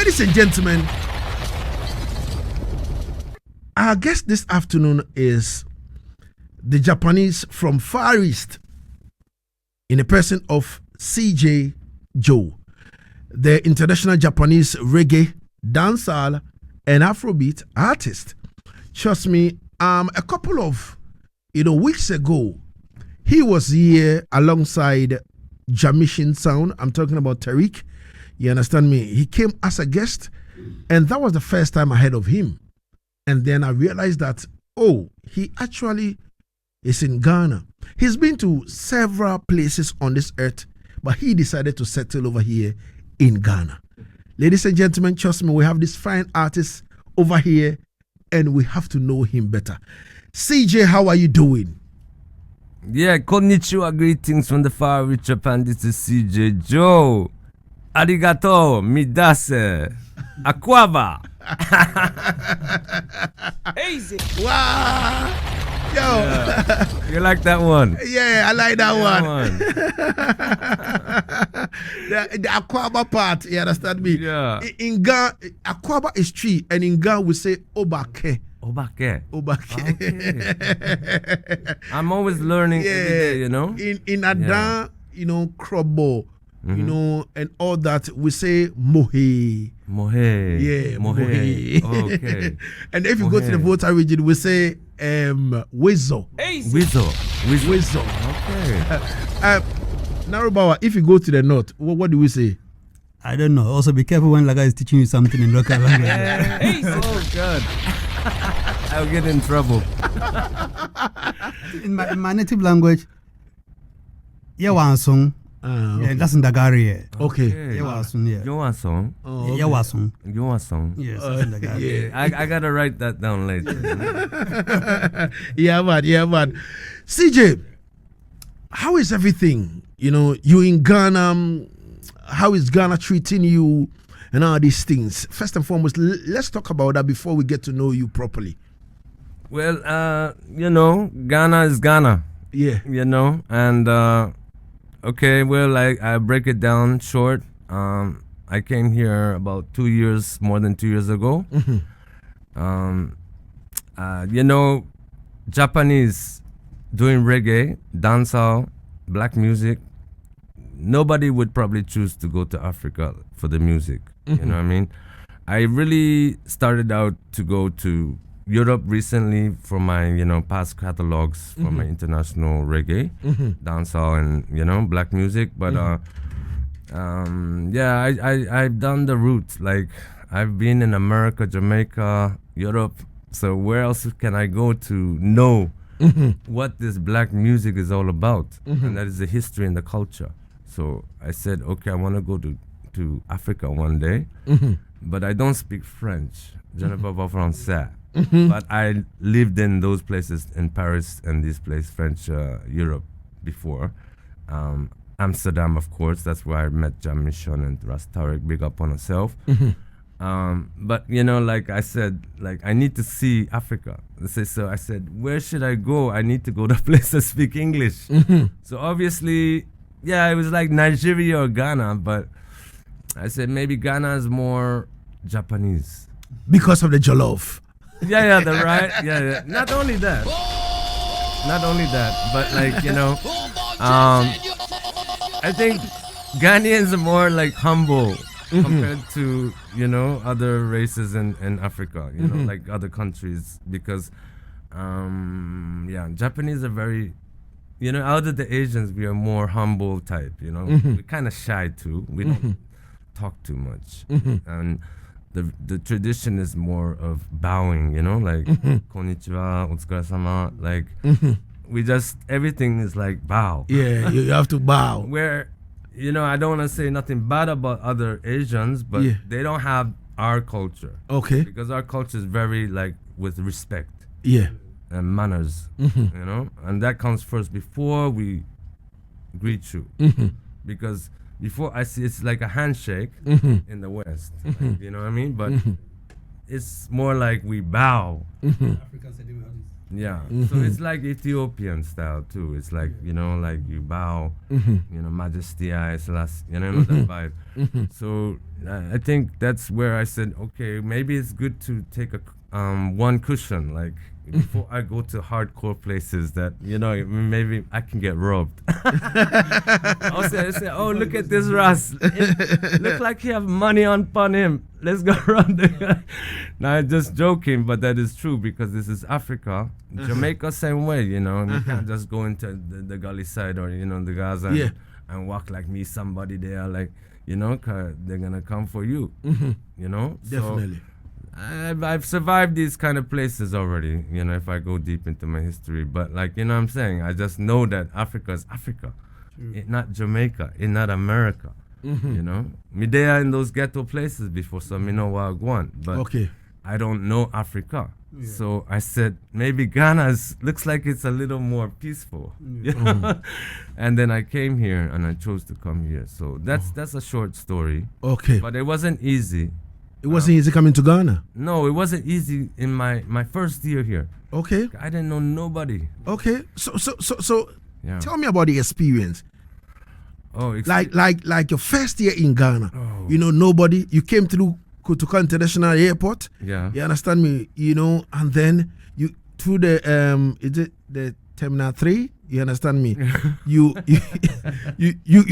Ladies and gentlemen, our guest this afternoon is the Japanese from Fareast, in the person of CJ Joe, the international Japanese reggae, dancehall, and Afrobeat artist. Trust me, a couple of weeks ago, he was here alongside Jamishin Sound. I'm talking about Tariq. You understand me? He came as a guest, and that was the first time I heard of him. And then I realized that, he actually is in Ghana. He's been to several places on this earth, but he decided to settle over here in Ghana. Ladies and gentlemen, trust me, we have this fine artist over here, and we have to know him better. CJ, how are you doing? Yeah, konnichiwa, greetings from the far reach Japan. This is CJ Joe. Arigato, midase, akwaba. Easy. Wow. Yo. Yeah. You like that one? Yeah, I like that one. the akwaba part, you understand me? Yeah. In Ghana, akwaba is tree, and in Ghana we say obake. Obake. Okay. I'm always learning every day, In Adan, Krobo, and all that, we say mohe. Mohe. Yeah, mohe. Okay. And if you go to the Volta region, we say Wezo. Wezo. Okay. Narubawa, if you go to the north, what do we say? I don't know. Also, be careful when Laga is teaching you something in local language. Oh, God. I'll get in trouble. In my native language, Yawasung. Yeah, that's in Dagari. Okay. Yawasung, yeah. Yawasung. Yawasung. Yawasung. Yes, that's in Dagari. Yeah. I gotta write that down later. Yeah, man. CJ, how is everything? You in Ghana. How is Ghana treating you and all these things? First and foremost, let's talk about that before we get to know you properly. Well, Ghana is Ghana. Yeah. And okay, well, I break it down short. I came here about more than 2 years ago. Mm-hmm. Japanese doing reggae, dancehall, black music. Nobody would probably choose to go to Africa for the music. Mm-hmm. You know what I mean? I really started out to go to Europe recently for my, past catalogs for my international reggae, dancehall, and, black music. But, I've done the route. Like, I've been in America, Jamaica, Europe. So where else can I go to know what this black music is all about? And that is the history and the culture. So I said, okay, I want to go to Africa one day, but I don't speak French. Je ne parle pas français. But I lived in those places in Paris and this place, French Europe, before. Amsterdam, of course, that's where I met Jam Mission and Tarek, big up on herself. But, like I said, I need to see Africa. So I said, where should I go? I need to go to a place that speak English. So obviously, it was like Nigeria or Ghana, but I said maybe Ghana is more Japanese. Because of the jollof. Yeah, right. Yeah. Not only that, but I think Ghanaians are more like humble compared to, other races in Africa, like other countries, because, Japanese are very, out of the Asians, we are more humble type, We're kind of shy too. We don't talk too much. And the tradition is more of bowing, like konnichiwa, otsukaresama, like we just, everything is like bow. Yeah, you have to bow. Where, I don't want to say nothing bad about other Asians, but they don't have our culture. Okay. Because our culture is very like with respect. Yeah. And manners, and that comes first before we greet you. Because before I see it's like a handshake in the West, like, you know what I mean? But it's more like we bow. Yeah, so it's like Ethiopian style too. It's like, you know, like you bow, you know, majesty, Selassie, you know, that vibe. So I think that's where I said, okay, maybe it's good to take a one cushion, like before I go to hardcore places that, you know, maybe I can get robbed. I say, oh, look at this Ras. Look like he have money on him. Let's go around the guy. Now, I'm just joking, but that is true because this is Africa. Jamaica, same way, you know. You can't just go into the gully side or, you know, the Gaza and walk like me, somebody there, like, you know, 'cause they're going to come for you, you know. Definitely. So, I've survived these kind of places already, you know, if I go deep into my history. But, like, you know what I'm saying? I just know that Africa is Africa. It's not Jamaica. It's not America. You know? Me there in those ghetto places before, so me know what I want. But I don't know Africa. Yeah. So I said, maybe Ghana looks like it's a little more peaceful. You know? And then I came here and I chose to come here. So that's a short story. Okay. But it wasn't easy. It wasn't easy coming to Ghana? No, it wasn't easy in my first year here. Okay. I didn't know nobody. Okay. So tell me about the experience. Oh, like your first year in Ghana. Oh. You know, nobody. You came through Kotoka International Airport. Yeah. You understand me? You know, and then you through the is it the Terminal 3? You understand me? you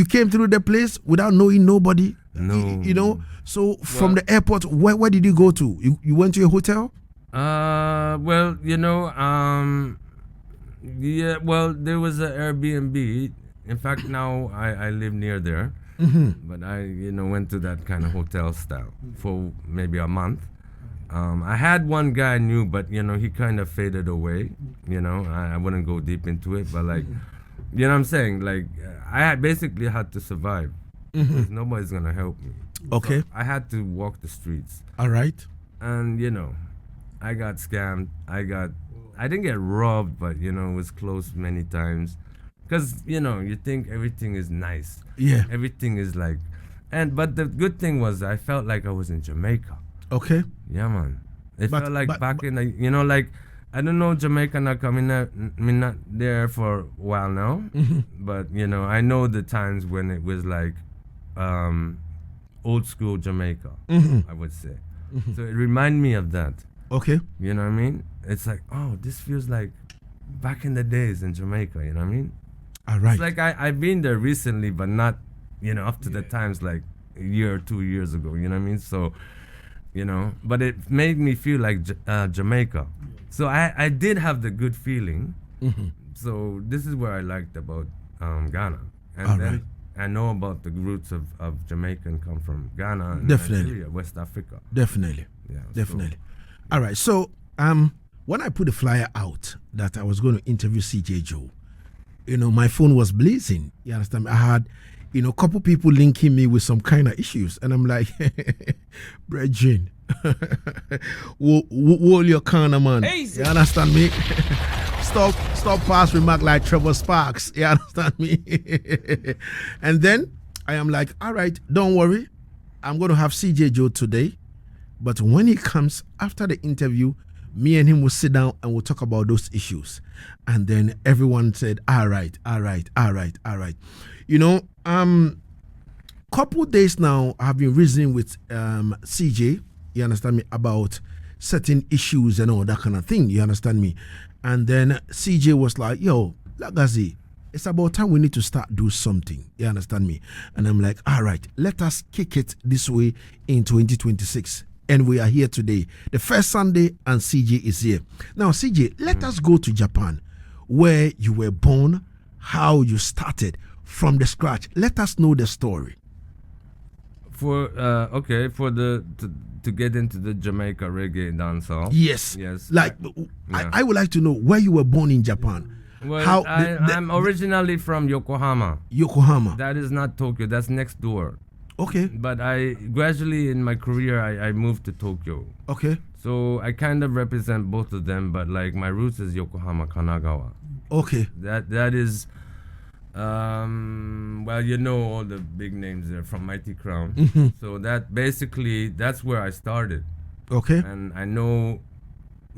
came through the place without knowing nobody. No. You know. So from the airport, where did you go to? You went to a hotel? Well, you know, yeah. Well, there was an Airbnb. In fact, now I live near there. But I, you know, went to that kind of hotel style for maybe a month. I had one guy I knew, but, you know, he kind of faded away. You know, I wouldn't go deep into it, but, like, you know what I'm saying? Like, I basically had to survive. Because nobody's going to help me. Okay. So I had to walk the streets. All right. And, you know, I got scammed. I didn't get robbed, but, you know, it was close many times. Because, you know, you think everything is nice. Yeah. Everything is like... But the good thing was I felt like I was in Jamaica. Okay. Yeah, man. It felt like back in the... You know, like... I don't know Jamaica not coming out... Me not there for a while now. But, you know, I know the times when it was like... old school Jamaica, I would say. So it reminded me of that. Okay. You know what I mean? It's like, oh, this feels like back in the days in Jamaica, you know what I mean? All right. It's like I've been there recently, but not, you know, up to the times like a year or 2 years ago, you know what I mean? So, you know, but it made me feel like Jamaica. So I did have the good feeling. So this is what I liked about Ghana. And all then right. I know about the roots of Jamaican come from Ghana and Definitely. Nigeria, West Africa. Definitely. Yeah, Definitely. All right. So when I put the flyer out that I was going to interview CJ Joe, you know, my phone was blazing. You understand me? I had, you know, a couple people linking me with some kind of issues. And I'm like, Brethren, wall your corner, man. Easy. You understand me? Stop past remark like Trevor Sparks. You understand me? And then I am like, all right, don't worry. I'm going to have CJ Joe today. But when he comes after the interview, me and him will sit down and we'll talk about those issues. And then everyone said, all right. You know, couple days now I've been reasoning with CJ, you understand me, about certain issues and all that kind of thing, you understand me? And then CJ was like, yo, Lagazee, it's about time we need to start do something, you understand me? And I'm like, all right, let us kick it this way in 2026. And we are here today, the first Sunday, and CJ is here. Now, CJ, let us go to Japan, where you were born, how you started from the scratch. Let us know the story. For to get into the Jamaica reggae dancehall. Yes. Like, yeah. I would like to know where you were born in Japan. Well, I'm originally from Yokohama. Yokohama. That is not Tokyo. That's next door. Okay. But I gradually in my career I moved to Tokyo. Okay. So I kind of represent both of them, but like my roots is Yokohama, Kanagawa. Okay. That is, well, you know all the big names there from Mighty Crown. So that basically that's where I started. Okay. And I know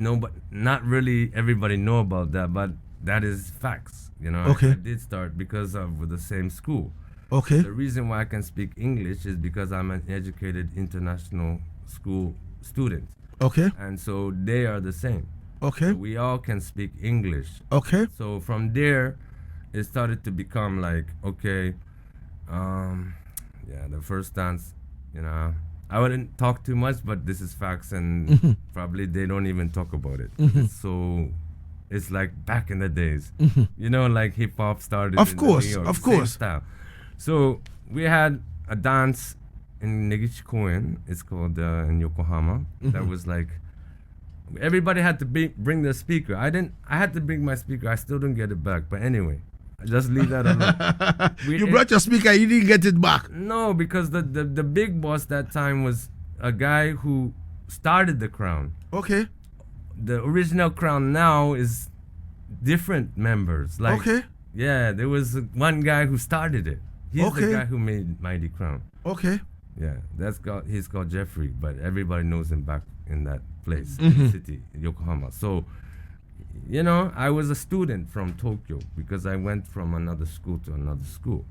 no, but not really everybody know about that, but that is facts. You know, Okay. I did start because of the same school. Okay. The reason why I can speak English is because I'm an educated international school student, Okay. and so they are the same. Okay. So we all can speak English. Okay. So from there, it started to become like, okay, yeah, the first dance, you know, I wouldn't talk too much, but this is facts, and probably they don't even talk about it. So it's like back in the days, you know, like hip hop started. Of in course, New York, of same course. style. So we had a dance in Negichikoen. It's called in Yokohama. That was like everybody had to bring their speaker. I had to bring my speaker. I still don't get it back. But anyway, just leave that alone. You brought your speaker, you didn't get it back. No, because the big boss that time was a guy who started the crown. Okay. The original crown now is different members. Like, Okay. yeah, there was one guy who started it. He's Okay. the guy who made Mighty Crown. Okay. Yeah, he's called Jeffrey, but everybody knows him back in that place, in the city, Yokohama. So, you know, I was a student from Tokyo because I went from another school to another school.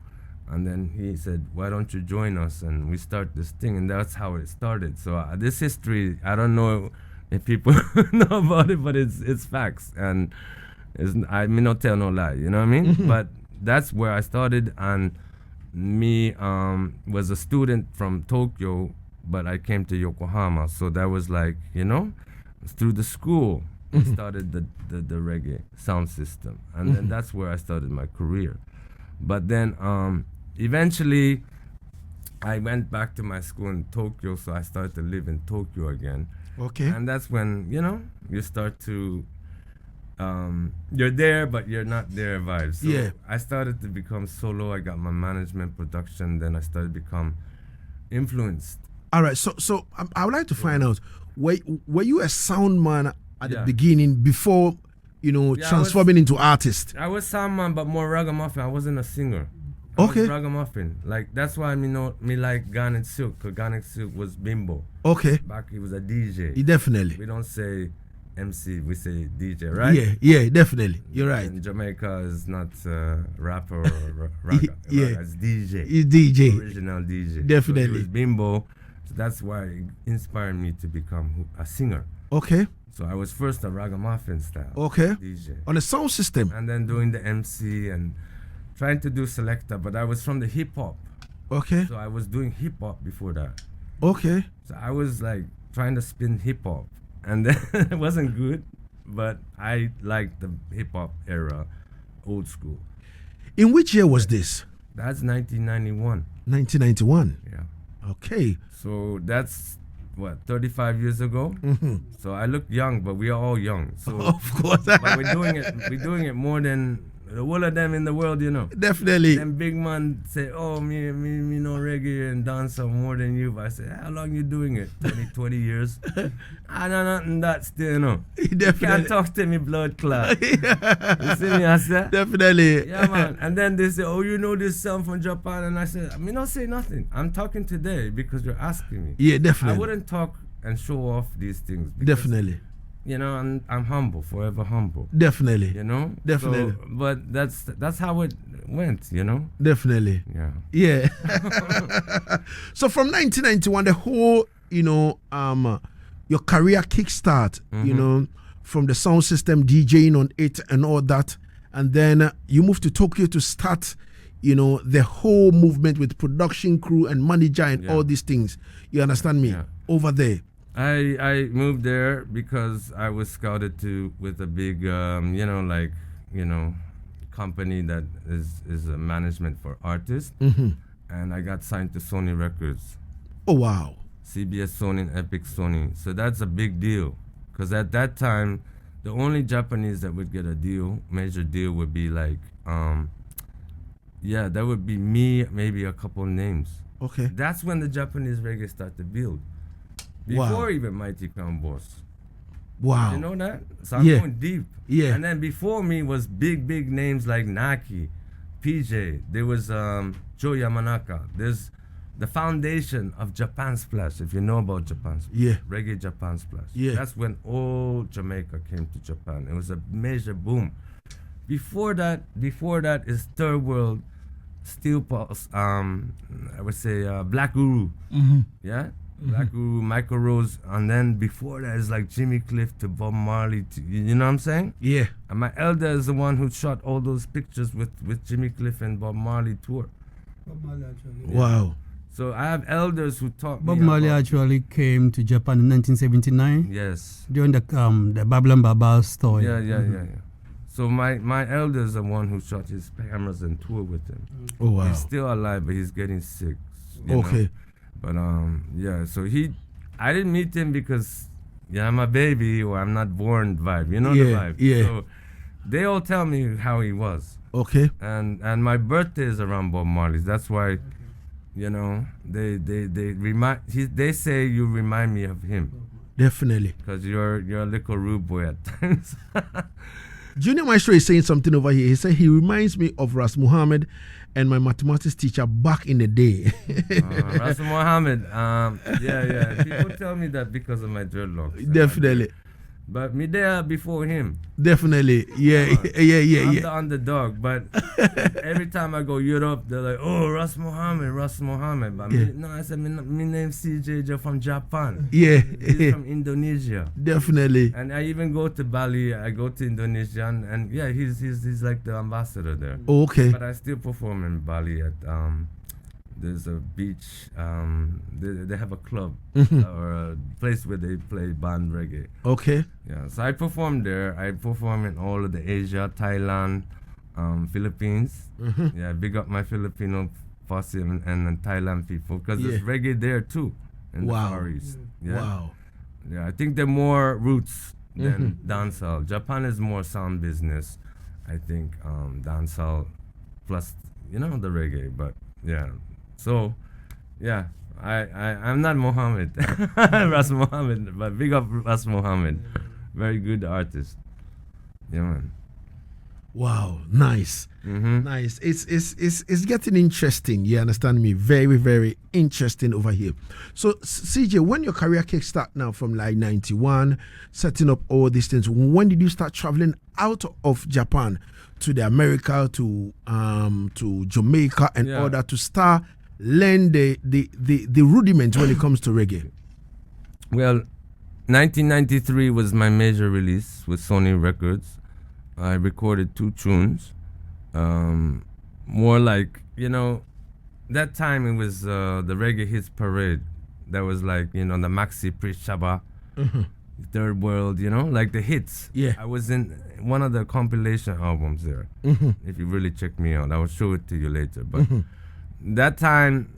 And then he said, why don't you join us and we start this thing? And that's how it started. So this history, I don't know if people know about it, but it's facts. And I mean, not tell no lie, you know what I mean? But that's where I started, and me was a student from Tokyo, but I came to Yokohama. So that was like, you know, through the school, we started the reggae sound system. And then that's where I started my career. But then eventually I went back to my school in Tokyo, so I started to live in Tokyo again. Okay. And that's when, you know, you start to you're there, but you're not there vibes. So Yeah. I started to become solo. I got my management production. Then I started to become influenced. All right. So I would like to find out, were you a sound man at the Yeah. beginning before, you know, Yeah, I transforming into artist? I was soundman, but more ragamuffin. I wasn't a singer. Okay. I was ragamuffin. Like, that's why me like Garnet Silk, because Garnet Silk was bimbo. Okay. Back he was a DJ. Definitely. We don't say MC, we say DJ, right? Yeah, definitely. You're right. In Jamaica is not rapper or raga. Yeah. It's DJ. He's DJ. Original DJ. Definitely. So he was bimbo. So that's why it inspired me to become a singer. Okay. So I was first a ragamuffin style Okay. DJ. On the sound system. And then doing the MC and trying to do selector, but I was from the hip hop. Okay. So I was doing hip hop before that. Okay. So I was like trying to spin hip hop, and then it wasn't good, but I liked the hip hop era, old school. In which year was this? That's 1991. 1991. Yeah. Okay. So that's what, 35 years ago. So I look young, but we are all young. So Of course. but we're doing it more than the whole of them in the world, you know. Definitely. Them big man say, oh, me know reggae and dancehall more than you. But I say, how long you doing it? 20 years. I know nothing that still, you know. Definitely. Can't talk to me, blood clot. You see me, I said? Definitely. Yeah, man. And then they say, oh, you know this song from Japan? And I said, I mean, don't say nothing. I'm talking today because you're asking me. Yeah, I definitely. wouldn't talk and show off these things. Because, Definitely. you know, I'm humble, forever humble. Definitely. You know? Definitely. So, but that's how it went, you know? Definitely. Yeah. Yeah. So from 1991, the whole, you know, your career kickstart, you know, from the sound system, DJing on it and all that. And then you moved to Tokyo to start, you know, the whole movement with production crew and manager and all these things. You understand me? Yeah. Over there. I moved there because I was scouted with a big, company that is a management for artists. And I got signed to Sony Records. Oh, wow. CBS Sony and Epic Sony. So that's a big deal. Because at that time, the only Japanese that would get a major deal would be like, that would be me, maybe a couple names. Okay. That's when the Japanese reggae started to build. Before even Mighty Crown Boss. Wow. You know that? So I'm going deep. Yeah. And then before me was big names like Naki, PJ. There was Joe Yamanaka. There's the foundation of Japan Splash. If you know about Japan Splash, Yeah. Reggae Japan Splash. Yeah. That's when all Jamaica came to Japan. It was a major boom. Before that is Third World, Steel Pulse, I would say Black Guru. Yeah? Black Guru, Michael Rose, and then before that is like Jimmy Cliff to Bob Marley. You know what I'm saying? Yeah. And my elder is the one who shot all those pictures with Jimmy Cliff and Bob Marley tour. Wow. So I have elders who taught Bob me. Marley about- actually came to Japan in 1979 Yes. during the Babylon Baba story. Yeah. So my elder is the one who shot his cameras and toured with him. Oh wow. He's still alive, but he's getting sick. you Okay. know. But yeah. So I didn't meet him because I'm a baby or I'm not born vibe. You know the vibe. Yeah. So they all tell me how he was. Okay. And my birthday is around Bob Marley's. That's why, they say you remind me of him Definitely. because you're a little rude boy at times. Junior Maestro is saying something over here. He said he reminds me of Ras Muhammad and my mathematics teacher back in the day. Rasul Mohammed. Yeah. People tell me that because of my dreadlocks. Definitely. But me there before him. Definitely. Yeah. I'm the underdog. But every time I go Europe, they're like, oh, Ras Mohammed. But I said, my name's CJ from Japan. Yeah. He's from Indonesia. Definitely. And I even go to Bali. I go to Indonesia, and yeah, he's like the ambassador there. Okay. But I still perform in Bali at there's a beach. They have a club or a place where they play band reggae. Okay. Yeah, so I perform there. I perform in all of the Asia, Thailand, Philippines. Yeah, big up my Filipino posse and Thailand people because there's reggae there too in the Far East. Yeah. Wow. Yeah, I think they're more roots than dancehall. Japan is more sound business. I think dancehall plus the reggae, but yeah. So yeah, I'm not Mohammed, Ras Mohammed, but big up Ras Mohammed. Very good artist. Yeah, man. Wow. Nice. Nice. It's getting interesting. You understand me? Very, very interesting over here. So CJ, when your career kickstart now from like 91, setting up all these things, when did you start traveling out of Japan to the America, to Jamaica and all that to start learn the rudiments when it comes to reggae? Well, 1993 was my major release with Sony Records. I recorded 2 tunes. More like, that time it was the Reggae Hits Parade. That was like, the Maxi Priest Shaba, Third World, like the hits. Yeah. I was in one of the compilation albums there. If you really check me out, I will show it to you later. But that time,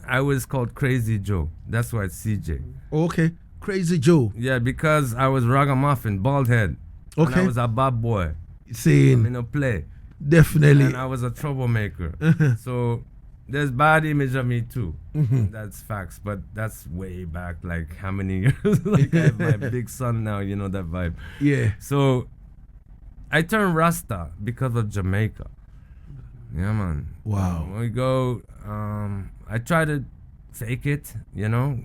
I was called Crazy Joe. That's why it's CJ. Okay. Crazy Joe. Yeah, because I was ragamuffin, bald head. Okay. And I was a bad boy. Saying I'm in a play. definitely. And I was a troublemaker. So there's bad image of me too. That's facts. But that's way back, like how many years? Like I have my big son now, that vibe. Yeah. So I turned Rasta because of Jamaica. Yeah, man. Wow. When we go, I try to fake it,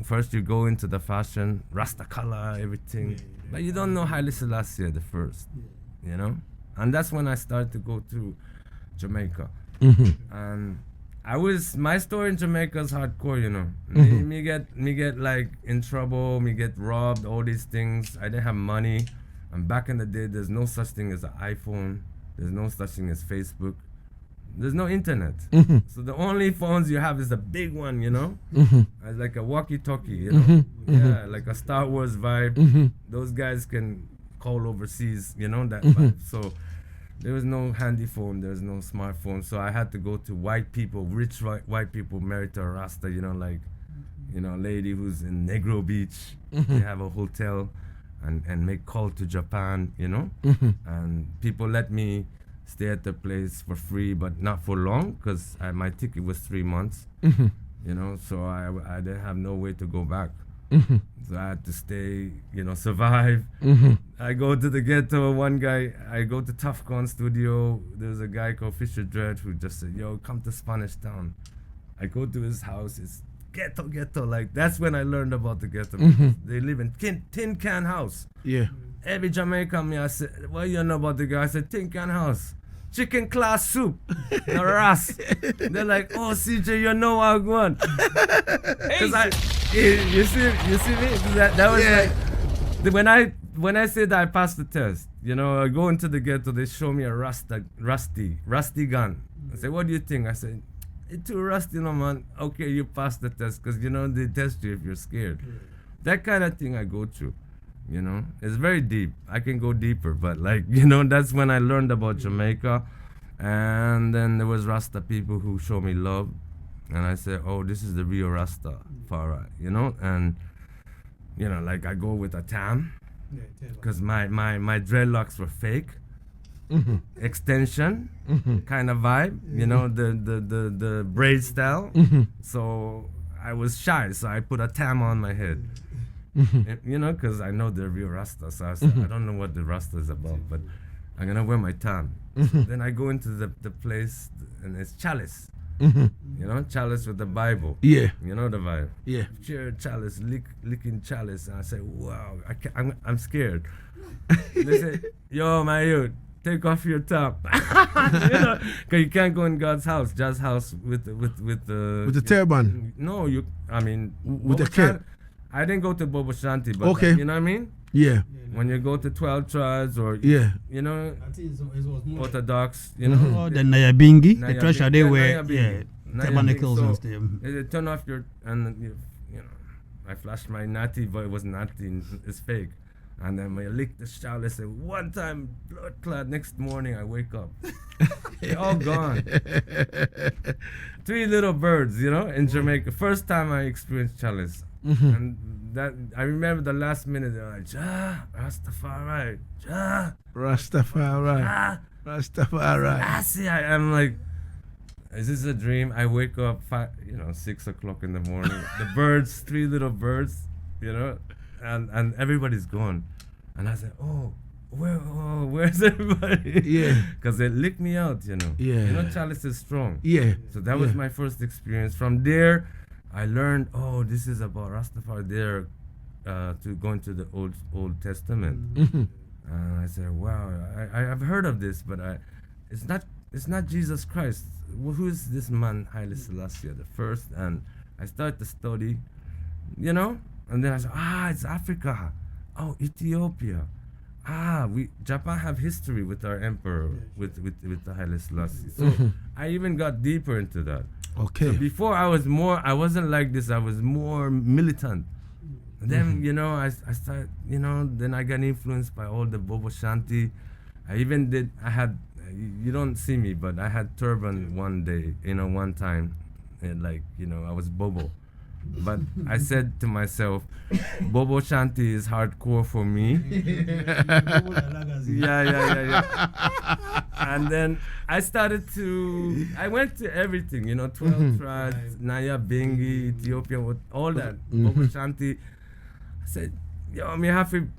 First you go into the fashion, Rasta color, everything. But you don't know Haile Selassie the first, And that's when I started to go to Jamaica. And my story in Jamaica is hardcore, Me get like in trouble, me get robbed, all these things. I didn't have money. And back in the day, there's no such thing as an iPhone. There's no such thing as Facebook. There's no internet. So the only phones you have is the big one, It's like a walkie-talkie, Yeah, like a Star Wars vibe. Those guys can call overseas, that vibe. So there was no handy phone, there was no smartphone. So I had to go to white people, rich white people married to a Rasta, lady who's in Negro Beach. They have a hotel and make call to Japan, And people let me stay at the place for free, but not for long, because my ticket was 3 months, so I didn't have no way to go back. So I had to stay, survive. I go to the ghetto, I go to Tufcon studio, there's a guy called Fisher Dread who just said, yo, come to Spanish Town. I go to his house, it's ghetto. Like that's when I learned about the ghetto. Because they live in tin can house. Yeah. Every Jamaican me, I said, what you know about the guy? I said, tin can house. Chicken class soup. The ras. They're like, oh, CJ, you know how I'm going. Because you see me? That was like, when I said I passed the test, you know, I go into the ghetto, they show me a rusty gun. I say, what do you think? I said, it's too rusty, no man. Okay, you passed the test, because, you know, they test you if you're scared. That kind of thing I go through. You know, it's very deep. I can go deeper, but like, you know, that's when I learned about Jamaica. And then there was Rasta people who showed me love. And I said, oh, this is the real Rasta, Farah, you know? And, you know, like I go with a tam, because my dreadlocks were fake. Extension kind of vibe, you know, the braid style. So I was shy, so I put a tam on my head. You know, because I know the real Rasta, so I said, I don't know what the Rasta is about, but I'm gonna wear my tam. Then I go into the place, and it's chalice. You know, chalice with the Bible. Yeah. You know the vibe. Yeah. Cheer chalice, licking chalice, and I say, wow, I'm scared. They say, yo, my youth, take off your top. You know, because you can't go in God's house, Jazz house with the turban. No, with the cap. I didn't go to Bobo Shanti, but okay. Like, you know what I mean? Yeah. When you go to 12 tribes or you know, I think it was more Orthodox, you know. Oh, the Nyabingi, the treasure they wear, Nyabingi. tabernacles So, and stuff. They turn off your, and you know, I flashed my natty, but it was natty, it's fake. And then when I lick the chalice, say one time, blood clot. Next morning, I wake up. They're all gone. 3 little birds, you know, in Jamaica. First time I experienced chalice. And that, I remember the last minute, they're like, Ja, Rastafari, Ja. Rastafari. Ja. Rastafari. Asaase. I'm like, is this a dream? I wake up, 6 o'clock in the morning. The birds, 3 little birds, you know, and everybody's gone. And I said, where's everybody? Yeah. Because they licked me out, you know. Yeah. You know, chalice is strong. Yeah. So that was my first experience. From there, I learned, this is about Rastafari there, to go into the Old Testament. And I said, wow, I've heard of this, but it's not Jesus Christ. Who is this man, Haile Selassie the first? And I started to study, you know, and then I said, it's Africa. Oh, Ethiopia. Japan have history with our emperor, with the Haile Selassie. So I even got deeper into that. Okay. So before I wasn't like this, I was more militant. And then, you know, I started, you know, then I got influenced by all the Bobo Shanti. I had, you don't see me, but I had turban one day, you know, one time. And like, you know, I was Bobo. But I said to myself, Bobo Shanti is hardcore for me. Yeah. And then I went to everything, you know, 12 tribes, Naya Bengi, Ethiopia, all that, Bobo Shanti. I said, yo, me have to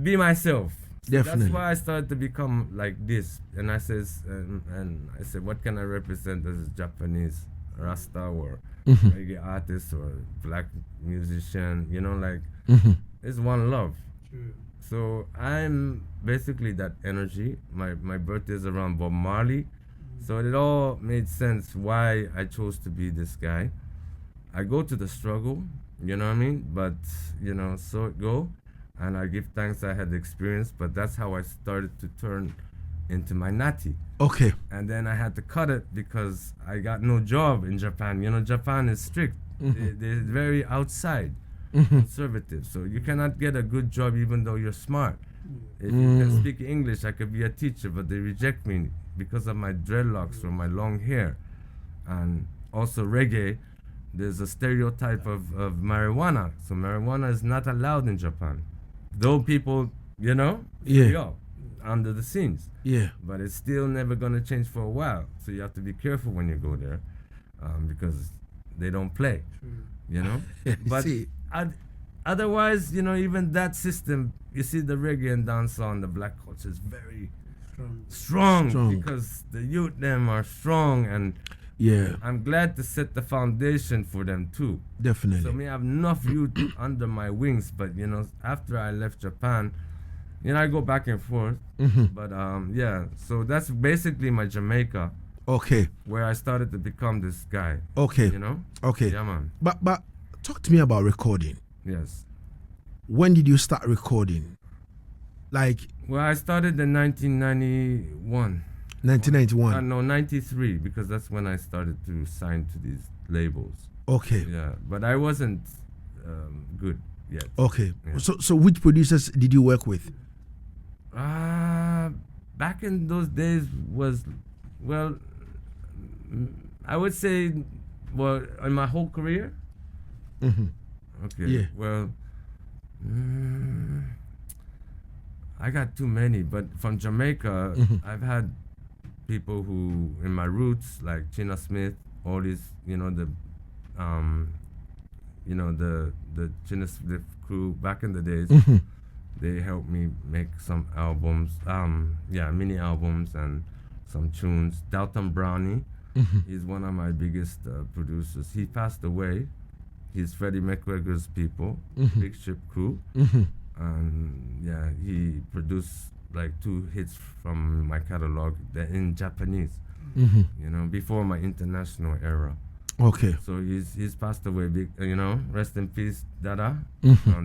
be myself. Definitely. That's why I started to become like this. And I said, what can I represent as a Japanese Rasta or reggae artist or black musician, you know, like it's one love. True. So I'm basically that energy. My birthday is around Bob Marley, so it all made sense why I chose to be this guy. I go to the struggle, you know what I mean, but you know, so it go, and I give thanks I had the experience, but that's how I started to turn into my natty. Okay. And then I had to cut it because I got no job in Japan. You know, Japan is strict. They're very outside, conservative. So you cannot get a good job even though you're smart. If you can speak English, I could be a teacher, but they reject me because of my dreadlocks or my long hair. And also reggae, there's a stereotype of marijuana. So marijuana is not allowed in Japan. Though people, you know, free up under the scenes. Yeah. But it's still never going to change for a while. So you have to be careful when you go there because they don't play, you know. But otherwise, you know, even that system, you see the reggae and dancehall and the black culture is very strong because the youth them are strong and Yeah, I'm glad to set the foundation for them too. definitely. So me have enough youth under my wings, but after I left Japan, I go back and forth. But yeah, so that's basically my Jamaica, Okay, where I started to become this guy. okay, okay. Yeah, man. But talk to me about recording. Yes. When did you start recording? Like Well, I started in 1991. 1991. No, 93, because that's when I started to sign to these labels. Okay, Yeah, but I wasn't good yet. okay. Yeah. So which producers did you work with? Back in those days was, well, I would say, well, in my whole career. Okay. Yeah. Well, I got too many, but from Jamaica, I've had people who in my roots, like China Smith, all these, the China Smith crew back in the days. They helped me make some albums, mini albums and some tunes. Dalton Brownie, he's one of my biggest producers. He passed away. He's Freddie McGregor's people, Big Ship crew. And yeah, he produced like 2 hits from my catalog. They're in Japanese, before my international era. Okay. So he's passed away. Rest in peace, Dada.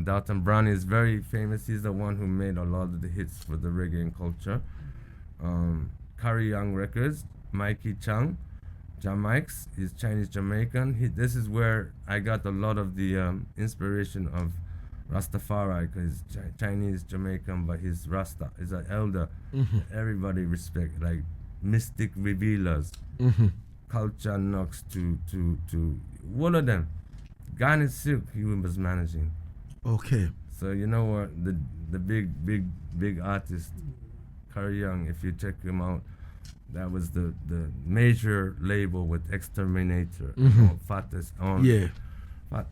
Dalton Brown is very famous. He's the one who made a lot of the hits for the reggae and culture. Curry Young Records, Mikey Chung, Jamaics. He's Chinese Jamaican. This is where I got a lot of the inspiration of Rastafari, because he's Chinese Jamaican, but he's Rasta. He's an elder. Everybody respect, like mystic revealers. Culture knocks to all of them. Garnet Silk, he was managing. Okay. So you know what, the big artist, Curry Young, if you check him out, that was the major label with Exterminator, Fattest on. Yeah.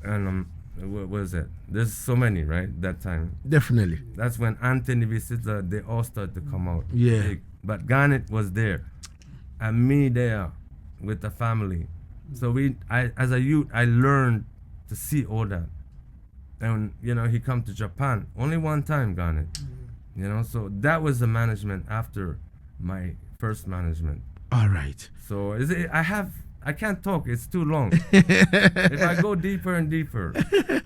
And what was it? There's so many, right? That time. Definitely. That's when Anthony Visita, they all started to come out. Yeah. Big. But Garnet was there, and me there with the family. So as a youth, I learned to see all that. And he come to Japan only one time, Garnet. So that was the management after my first management. All right. So I can't talk, it's too long. If I go deeper and deeper.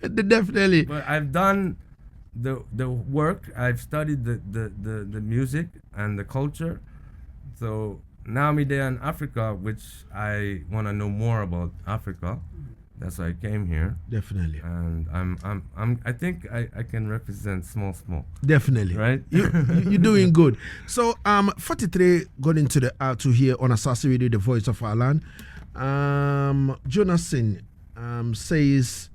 Definitely. But I've done the work, I've studied the music and the culture. So now I'm there in Africa, which I want to know more about Africa. That's why I came here. Definitely. And I think I can represent small. Definitely. Right? You're doing good. So 43 got into the to here on Asaase Radio, the voice of our land. Jonathan says,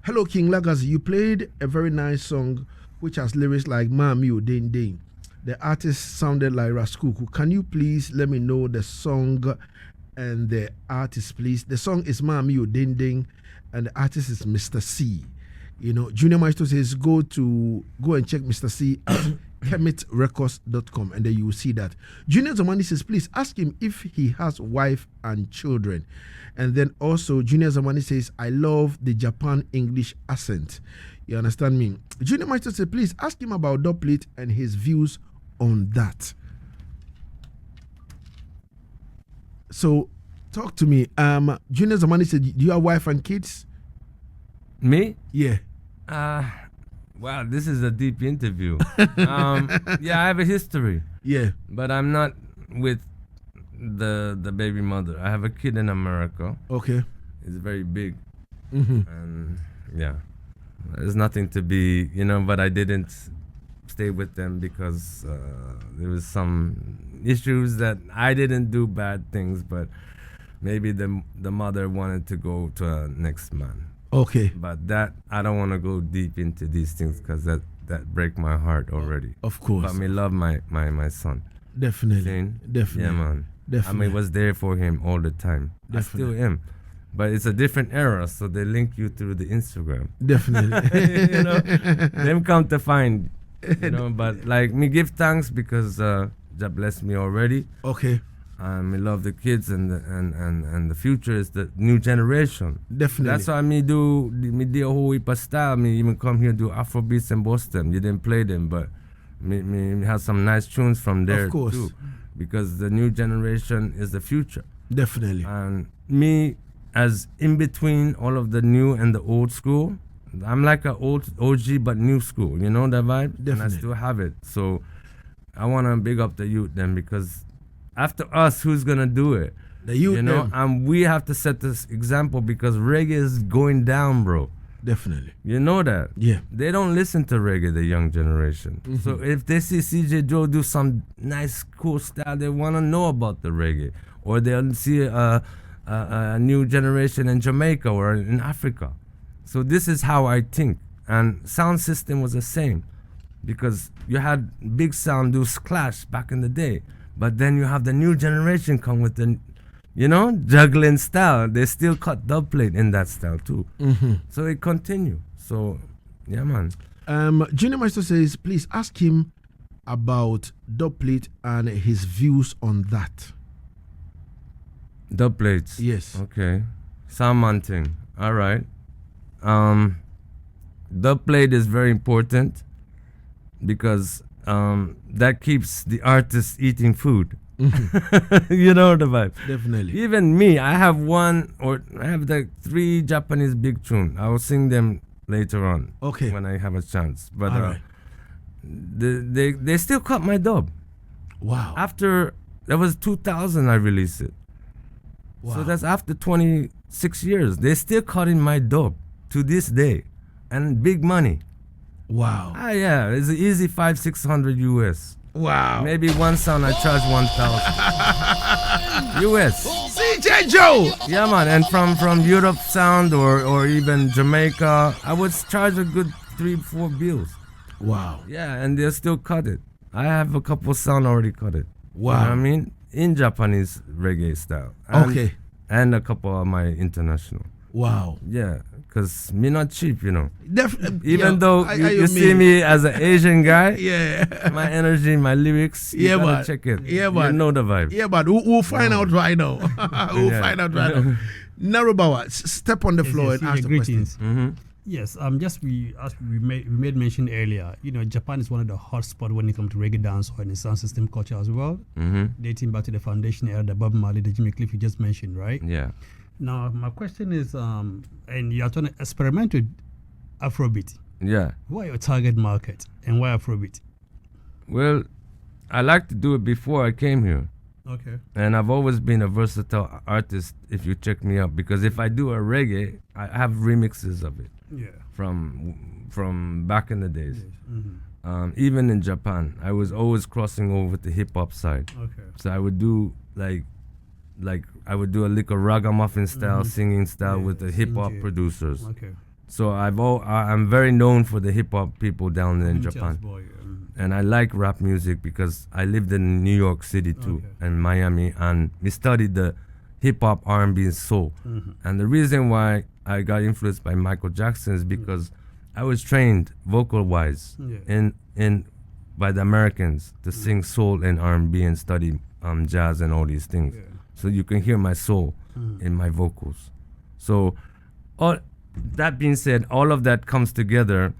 "Hello King Lagazee, you played a very nice song which has lyrics like Mam You Ding Ding. The artist sounded like Raskuku. Can you please let me know the song and the artist, please? The song is Mam You Ding Ding and the artist is Mr. C. Junior Maestro says go and check Mr. C at chemitrecords.com and then you will see that. Junior Zamani says please ask him if he has wife and children. And then also Junior Zamani says I love the Japan English accent. You understand me? Junior Maestro says please ask him about Dubplate and his views on that. So talk to me. Junior Zamani said, do you have wife and kids? Me? Yeah. Wow, this is a deep interview. Yeah, I have a history. Yeah. But I'm not with the baby mother. I have a kid in America. Okay. It's very big. And yeah, there's nothing to be, but I didn't stay with them because there was some issues that I didn't do bad things, but maybe the mother wanted to go to a next man. Okay. But that, I don't want to go deep into these things because that break my heart already. Of course. But me love my son. Definitely. Seen? Definitely. Yeah, man. Definitely. I was there for him all the time. Definitely. I still am. But it's a different era, so they link you through the Instagram. Definitely. Them come to find, but like me give thanks because God blessed me already. Okay. I love the kids and the future is the new generation. Definitely. That's why me do a whole heap of style. Me even come here do Afrobeats in Boston. You didn't play them, but me have some nice tunes from there Of course. too. Because the new generation is the future. Definitely. And me, as in between all of the new and the old school, I'm like an old OG but new school. You know that vibe? Definitely. And I still have it. So I want to big up the youth then, because after us, who's going to do it? The youth, you know, them. and we have to set this example because reggae is going down, bro. Definitely. You know that? Yeah. They don't listen to reggae, the young generation. So if they see CJ Joe do some nice, cool style, they want to know about the reggae. Or they'll see a new generation in Jamaica or in Africa. So this is how I think. And sound system was the same. Because you had big sound do Clash back in the day. But then you have the new generation come with the, you know, juggling style. They still cut dub plate in that style too. So it continue. So, yeah, man. Junior Maestro says, please ask him about dub plate and his views on that. Dub plates. Yes. Okay. Soundman thing. All right. Dub plate is very important because that keeps the artist eating food. You know the vibe. Definitely. Even me, I have like 3 Japanese big tune. I will sing them later on. Okay. When I have a chance. But All right. they still cut my dub. Wow. After that was 2000 I released it. Wow. So that's after 26 years. They still cutting my dub to this day. And big money. Wow. Yeah, it's an easy 500-600 US. Wow. Maybe one sound I charge 1,000 US. CJ Joe. Yeah, man. And from Europe sound or even Jamaica, I would charge a good 3-4 bills. Wow. Yeah, and they'll still cut it. I have a couple sound already cut it. Wow. You know what I mean? In Japanese reggae style. And, Okay. And a couple of my international. Wow. Yeah, because me not cheap, you know. Even Though you see me as an Asian guy, yeah, my energy, my lyrics, you gotta check it. Yeah, you know the vibe. Yeah, but we'll find out right now. We'll find out right now. Narubawa, step on the floor and ask the greetings. question. Yes, as we made mention earlier, you know, Japan is one of the hot spots when it comes to reggae dancehall and the sound system culture as well. Dating back to the foundation era, the Bob Marley, the Jimmy Cliff you just mentioned, right? Yeah. Now, my question is, and you are trying to experiment with Afrobeat. Yeah. Why your target market and why Afrobeat? Well, I like to do it before I came here. Okay. And I've always been a versatile artist if you check me out. Because if I do a reggae, I have remixes of it. Yeah. From back in the days. Even in Japan, I was always crossing over to hip hop side. Okay. So I would do like I would do a little ragamuffin style singing style with the hip hop producers. Okay. So I'm very known for the hip hop people down there in Japan. And I like rap music because I lived in New York City too and Miami, and we studied the hip hop, R&B, and soul. And the reason why I got influenced by Michael Jackson is because I was trained vocal wise by the Americans to sing soul and R&B and study jazz and all these things. Yeah. So you can hear my soul in my vocals. So that being said, all of that comes together.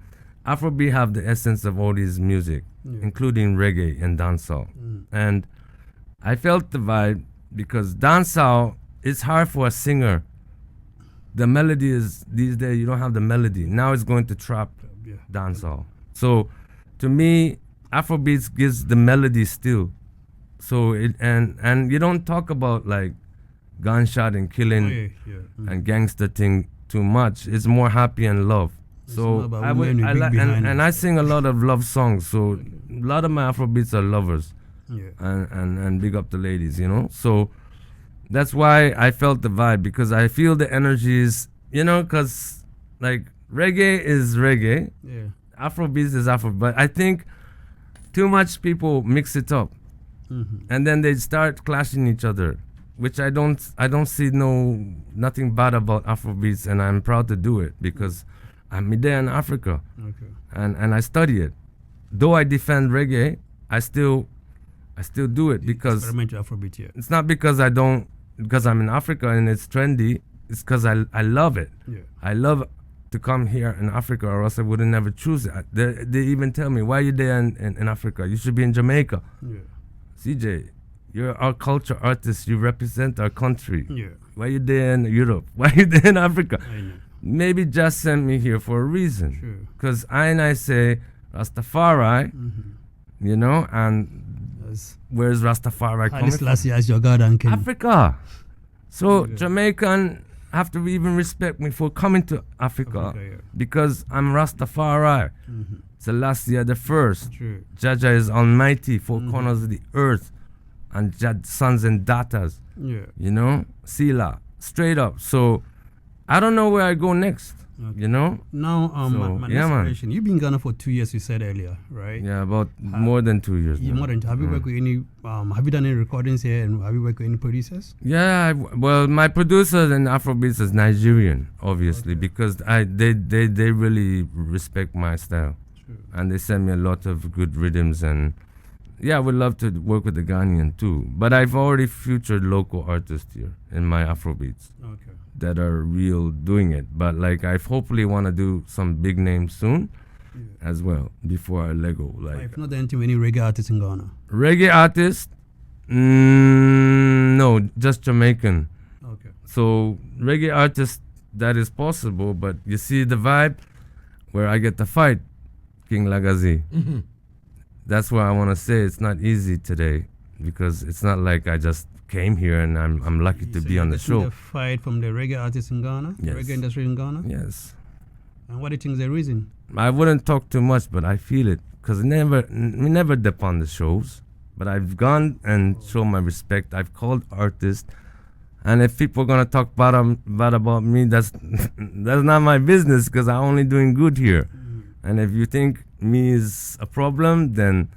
Afrobeat have the essence of all these music, including reggae and dancehall. And I felt the vibe because dancehall, it's hard for a singer. The melody is, these days you don't have the melody. Now it's going to trap dancehall. So to me, Afrobeats gives the melody still. So and you don't talk about like gunshot and killing and gangster thing too much. It's more happy and love. So I sing a lot of love songs. So a lot of my Afrobeats are lovers. And big up the ladies, you know. So that's why I felt the vibe, because I feel the energies, you know, because like reggae is reggae, Afrobeats is Afro, but I think too much people mix it up. And then they start clashing each other, which I don't see nothing bad about Afrobeats, and I'm proud to do it because I'm there in Africa, and I study it. Though I defend reggae, I still I still do it because experimental Afrobeat here. it's not because because I'm in Africa and it's trendy. It's because I love it. Yeah. I love to come here in Africa, or else I would never choose it. They even tell me, why are you there in Africa? You should be in Jamaica. Yeah. CJ, you're our culture artist. You represent our country. Yeah. Why are you there in Europe? Why are you there in Africa? I know. Maybe just sent me here for a reason. Sure. Because I say Rastafari, you know, and Yes. where's Rastafari coming from? Last year as your God and King. Africa. So Jamaican have to even respect me for coming to Africa, yeah. because I'm Rastafari. Selassie the first. True. Jaja is almighty, four corners of the earth, and sons and daughters. Yeah. You know, Sila, straight up. So I don't know where I go next. Okay. You know. Now, So, my yeah, next man. question. You've been in Ghana for 2 years, you said earlier, right? Yeah, about more than 2 years. Yeah, now. more than. Have you worked with any? Have you done any recordings here, and have you worked with any producers? Yeah, well, my producer in Afrobeats is Nigerian, obviously, because they really respect my style, and they send me a lot of good rhythms, and yeah, I would love to work with the Ghanaian too. But I've already featured local artists here in my Afrobeats Okay. that are real doing it. But like, I hopefully want to do some big names soon as well before I let go. Like If not, then to any reggae artists in Ghana. reggae artist, no, just Jamaican. Okay. So reggae artist, that is possible, but you see the vibe where I get to fight King Lagazee. That's why I want to say it's not easy today, because it's not like I just came here and I'm lucky to be on the show. The fight from the reggae artists in Ghana, Yes. reggae industry in Ghana. Yes, And what do you think is the reason? I wouldn't talk too much, but I feel it, because we never dip on the shows, but I've gone and shown my respect. I've called artists, and if people are gonna talk bad about me, that's not my business, because I'm only doing good here. And if you think me is a problem, then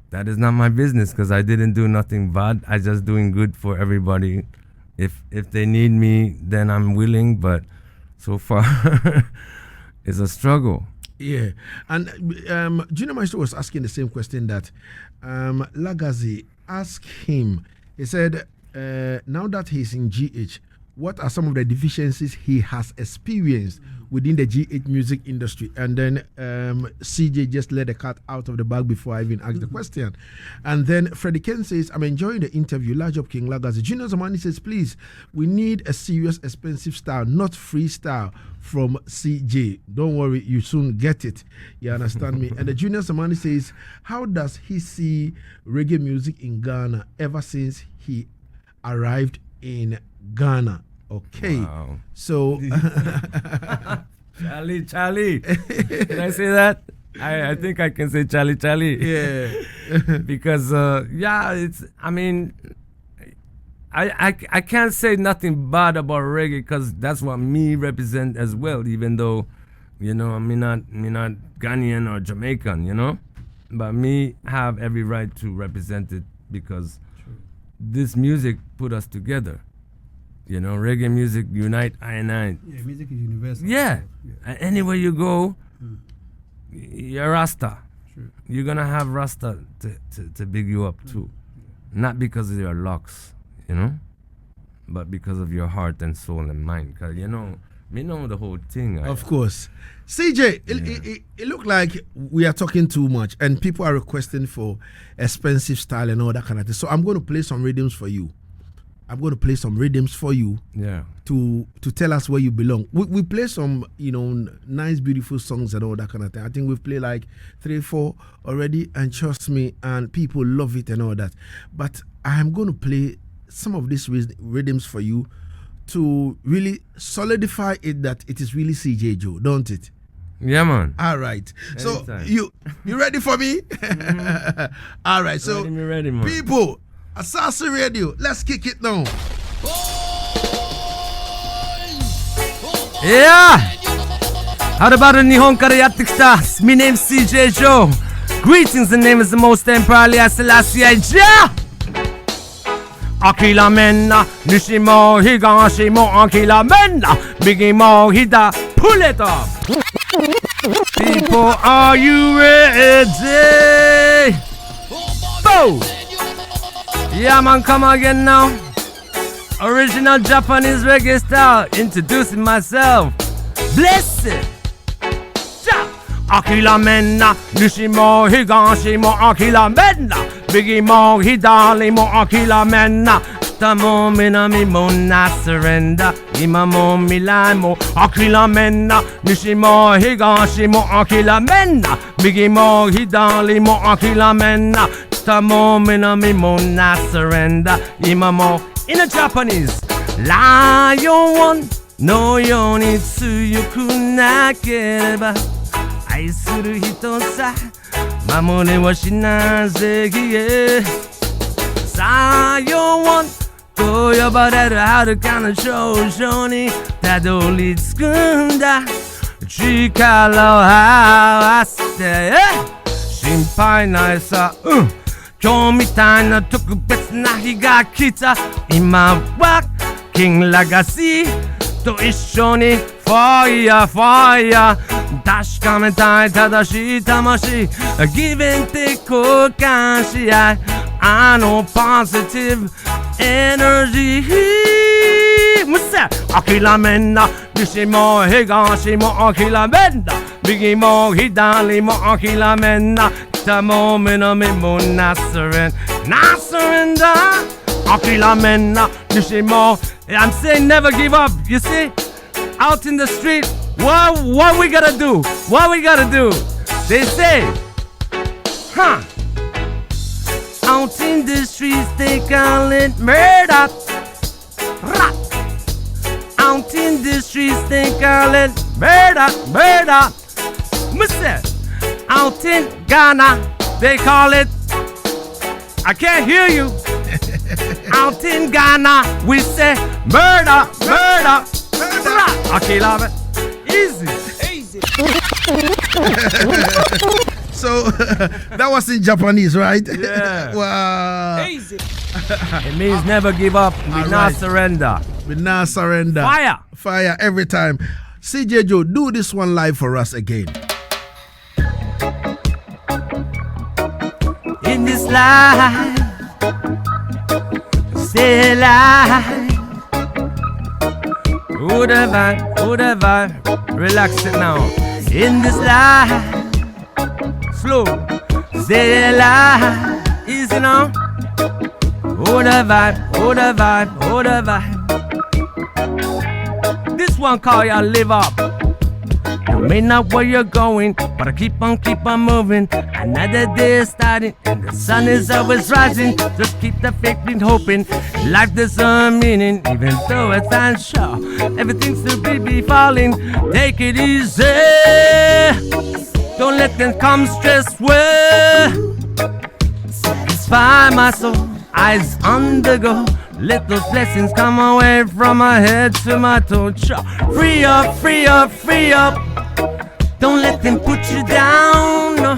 that is not my business, because I didn't do nothing bad. I just doing good for everybody. If they need me, then I'm willing, but so far it's a struggle. Yeah, and Junior Maestro was asking the same question that Lagazee asked him. He said, now that he's in GH, what are some of the deficiencies he has experienced within the GH music industry? And then CJ just let the cat out of the bag before I even asked the question. And then Freddie Ken says, I'm enjoying the interview. Large up King Lagazee. Junior Zamani says, please, we need a serious, expensive style, not freestyle from CJ. Don't worry, you soon get it. You understand me? And the Junior Zamani says, how does he see reggae music in Ghana ever since he arrived in Ghana? Okay, Wow. so Charlie. Can I say that? I think I can say Charlie. yeah, Because it's. I mean, I can't say nothing bad about reggae, because that's what me represent as well. Even though, you know, I'm not Ghanaian or Jamaican, you know, but me have every right to represent it, because this music put us together. You know, reggae music unite I and I. Yeah, music is universal. Yeah. Yeah. Anywhere you go, you're Rasta. Sure. You're gonna have Rasta to big you up too. Not because of your locks, you know, but because of your heart and soul and mind. Cause you know, me know the whole thing. of course. CJ, it looked like we are talking too much, and people are requesting for expensive style and all that kind of thing. So I'm going to play some rhythms for you. Yeah. To tell us where you belong. We play some, you know, nice, beautiful songs and all that kind of thing. I think we've played like 3, 4 already, and trust me, and people love it and all that. But I am going to play some of these rhythms for you to really solidify it that it is really CJ Joe, don't it? Yeah, man. All right. So Anytime. you ready for me? All right. So Ready, man. people, Asaase Radio, let's kick it now. Yeah! How about the Nihon Kara Yatikta? My name's CJ Joe. Greetings, the name is the most Emperor Selassie. Yeah! Akila Menna, Nishimo Higashimo Akila Menna, Biggie Mo Hida, pull it up! People, are you ready? Boom! Yeah, man, come again now. Original Japanese reggae style. Introducing myself. Blessed. Akila menna, Nishimo Higashi mo Akila menna, Biggie mo Hidali mo Akila menna. Tamo minami mo na surrender, Imamo Milamo Akila menna, Nishimo Higashi mo Akila menna, Biggie mo Hidali mo Akila menna. Tamo minami mo na surrender, Imamo in a Japanese. Lion one, no yonitsu yukunakereba. 愛する人さ守れはしなぜへさよわんと呼ばれる遥かな頂上にたどり着くんだ力を合わせて心配ないさ、今日みたいな特別な日が来た今はキングラガシーと一緒にファイヤーファイヤー確かめたい正しい魂ギベンテ交換し合いあのポジティブエナジーむせ諦めんな西も東も諦めんな右も左も諦めんな北も南もなすれんなすれんだ諦めんな西も I'm saying never give up you see out in the street what we gotta do? What we gotta do? They say, out in the streets they call it murder. Out in the streets they call it murder, murder. Mister, out in Ghana they call it. I can't hear you. Out in Ghana we say murder, murder, murder. Okay, love it. Easy. So that was in Japanese, right? Yeah. Wow. Easy. It means never give up. We All not right. surrender. We now surrender. Fire. Fire every time. CJ Joe, do this one live for us again. In this life, stay alive. Who the vibe, relax it now. In this life, slow, stay alive, easy now. Who the vibe. This one call y'all live up. You may not where you're going, but I keep on moving. Another day is starting, and the sun is always rising. Just keep the faith and hoping. Life there's a meaning, even though it's unsure. Everything still be falling. Take it easy. Don't let them come stress way. Satisfy my soul, eyes on the go. Let those blessings come away from my head to my toe. Free up, free up, free up. Don't let them put you down, no.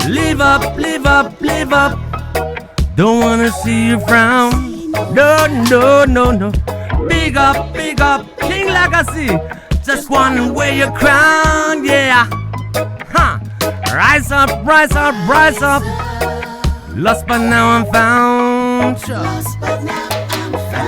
Live up, live up, live up. Don't wanna see you frown. No, no, no, no. Big up, King Lagazee. Just wanna wear your crown, yeah. Rise up, rise up, rise up. Lost but now I'm found.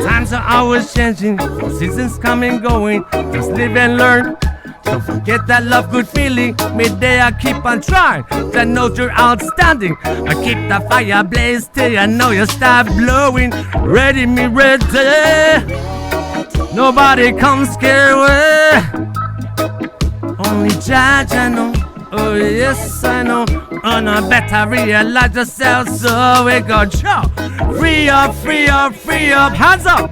Times are always changing, seasons come and going. Just live and learn. Don't forget that love, good feeling. Midday I keep on trying. I know you're outstanding. I keep the fire blaze till I know you start blowing. Ready, me ready. Nobody comes scare away. Only judge I know. Oh yes I know. On a better realize yourself. So we go show. Free up, free up, free up. Hands up.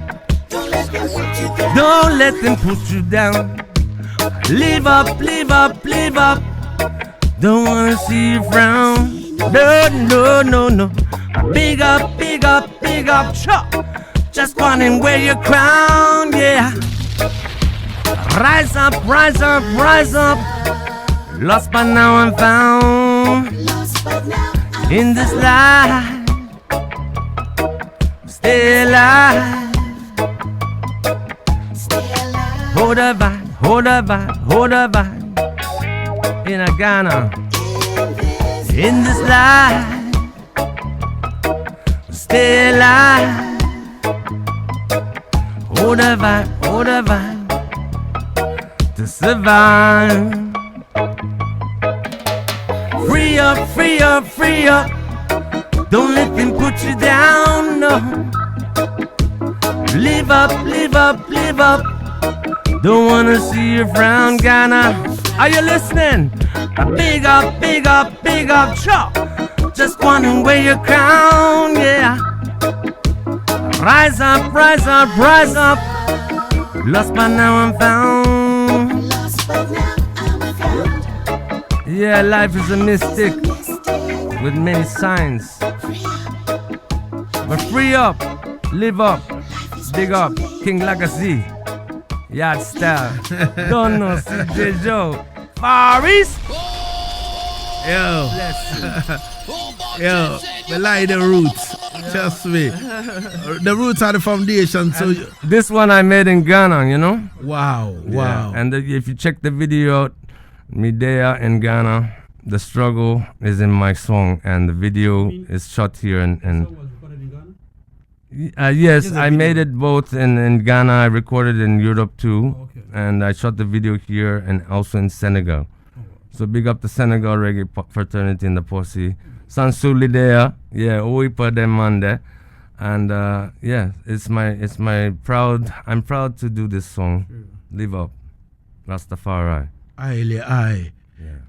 Don't let them put you down. Live up, live up, live up. Don't wanna see you frown. No, no, no, no. Big up, big up, big up. Chop. Just wanna wear your crown, yeah. Rise up, rise up, rise up. Lost but now I'm found. In this life, stay alive. Hold a vibe, hold a vibe, hold a vibe. In a Ghana, in this life, stay alive. Oh, the vibe to survive. Free up, free up, free up. Don't let them put you down, no. Live up, live up, live up. Don't wanna see you frown, Ghana. Are you listening? Big up, big up, big up, chop. Just wanna wear your crown, yeah. Rise up, rise up, rise up. Lost but now I'm found. Yeah, life is a mystic with many signs. But free up, live up, big up, King Lagazee, Yaad style. Don't know CJ Joe, Fareast. Yo, yo, we like the roots. Trust me, the roots are the foundation. So this one I made in Ghana, you know. wow, wow. Yeah. And if you check the video out, me there in Ghana, the struggle is in my song, and the video is shot here in yes, I made it both in Ghana. I recorded in Europe too, and I shot the video here and also in Senegal. So big up the Senegal reggae fraternity in the posse. Sansuli there, yeah, Oipa them man there, and yeah, it's my proud. I'm proud to do this song. Live up, Rastafari. Aye. Yeah.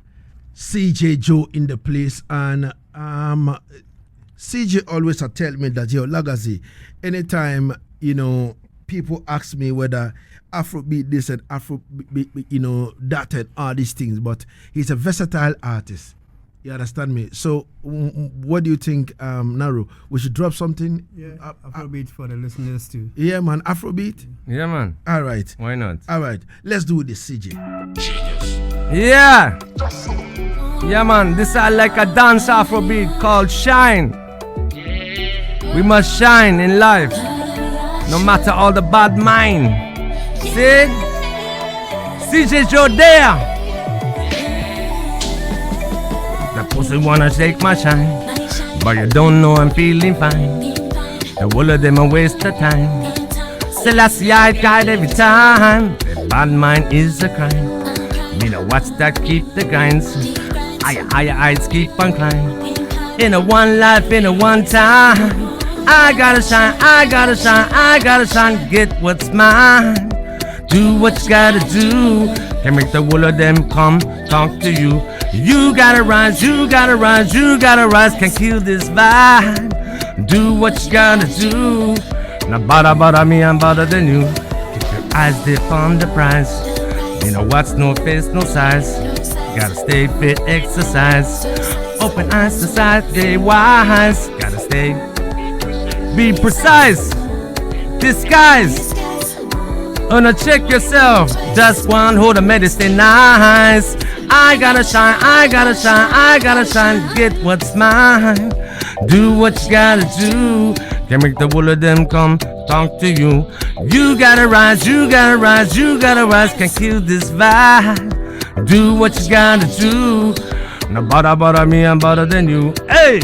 CJ Joe in the place, and CJ always tell me that, yo, Lagazee, anytime, you know, people ask me whether Afrobeat this and Afrobeat, you know, that and all these things, but he's a versatile artist. You understand me? So, what do you think, Naru? We should drop something? Yeah, Afrobeat for the listeners too. Yeah, man, Afrobeat? Yeah, man. All right. Why not? All right. Let's do this, CJ. Yeah. Yeah, man. This is like a dance Afrobeat called Shine. We must shine in life, no matter all the bad mind. See? CJ Joe there. The pussy wanna shake my shine, but you don't know I'm feeling fine. The whole of them a waste of time. Selassie I guide every time. The bad mind is a crime. Me know what's that keep the grinds. Higher heights keep on climbing. In a one life, in a one time. I gotta shine, I gotta shine, I gotta shine. Get what's mine. Do what you gotta do. Can make the whole of them come talk to you. You gotta rise, you gotta rise, you gotta rise. Can't kill this vibe. Do what you gotta do. Now bother me, I'm better than you. Keep your eyes dip on the prize. You know what's no face, no size. Gotta stay fit, exercise. Open eyes to sight, stay wise. Gotta stay, be precise. Disguise. Check yourself. Just one hold the medicine nice. I gotta shine, I gotta shine, I gotta shine. Get what's mine. Do what you gotta do. Can make the whole of them come talk to you. You gotta rise, you gotta rise, you gotta rise. Can't kill this vibe. Do what you gotta do. Now bother me, I'm better than you. Hey,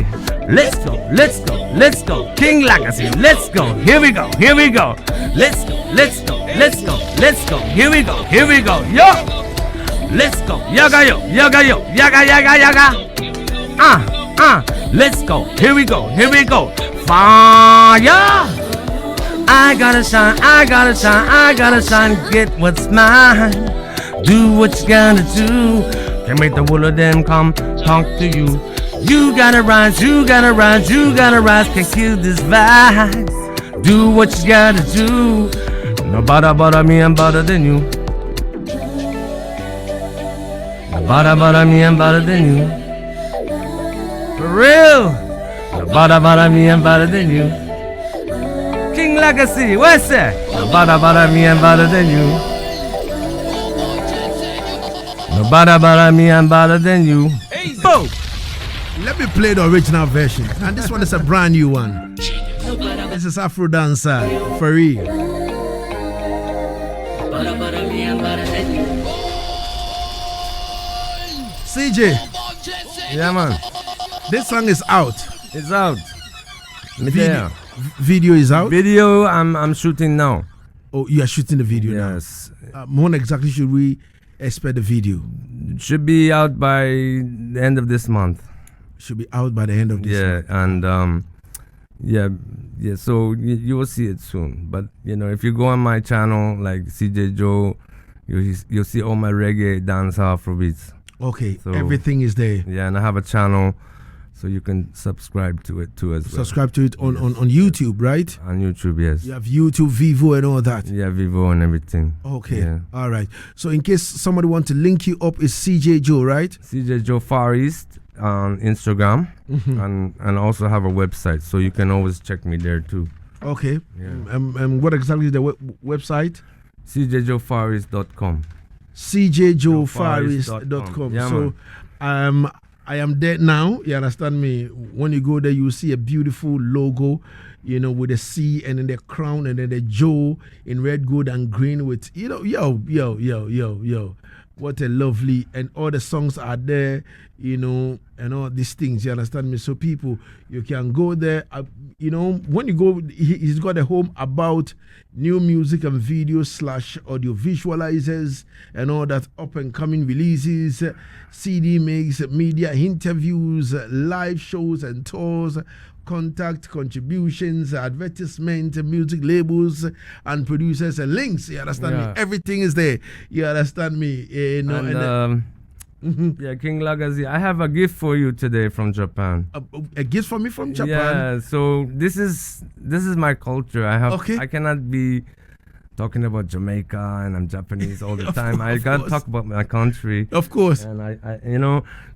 let's go, let's go, let's go. King Lagazee, let's go. Here we go, here we go. Let's go, let's go, let's go, let's go. Here we go, here we go. Yo, let's go. Yaga yo, yaga yo, yaga yaga yaga. Let's go. Here we go, here we go. Fire! I gotta shine, I gotta shine, I gotta shine. Get what's mine. Do what you gotta do. Can make the whole of them come talk to you. You gotta rise, you gotta rise, you gotta rise. Can't kill this vibe. Do what you gotta do. No bother me, I'm better than you. No bother me, I'm better than you. For real. No bother me, I'm better than you. King Lagazee, what's that? No bother me, I'm better than you. No bother me, I'm better than you. Oh. Let me play the original version. And this one is a brand new one. This is Afro Dancer, for real. CJ. Yeah, man. This song is out. It's out. There. Video is out. Video I'm shooting now. Oh, you are shooting the video Yes. now. When exactly should we expect the video? Should be out by the end of this month. Should be out by the end of this month. And yeah. So you will see it soon. But if you go on my channel like CJ Joe, you'll see all my reggae, dancehall, Afrobeats. Okay, So, everything is there. Yeah, and I have a channel, so you can subscribe to it too as well. Subscribe to it on YouTube, right? On YouTube, yes. You have YouTube, Vivo, and all that. Yeah, Vivo and everything. Okay, Yeah. all right. So in case somebody want to link you up, it's CJ Joe, right? CJ Joe Fareast on Instagram, and also have a website, so you can always check me there too. Okay. Yeah. What exactly is the website? CJJoeFareast.com. CJJoeFareast.com. Yeah, So I am there now. You understand me? When you go there, you see a beautiful logo, with a C and then the crown and then the Joe in red, gold, and green with, yo. What a lovely, and all the songs are there, and all these things, you understand me? So people, you can go there, when you go, he's got a home about new music and videos / audio visualizers and all that, up and coming releases, CD mix, media interviews, live shows and tours, contact, contributions, advertisement, music labels and producers and links. You understand me? Everything is there. You understand me? Yeah, King Lagazee, I have a gift for you today from Japan. A gift for me from Japan? Yeah, so this is my culture. I cannot be talking about Jamaica and I'm Japanese all the time. I gotta talk about my country. Of course. And I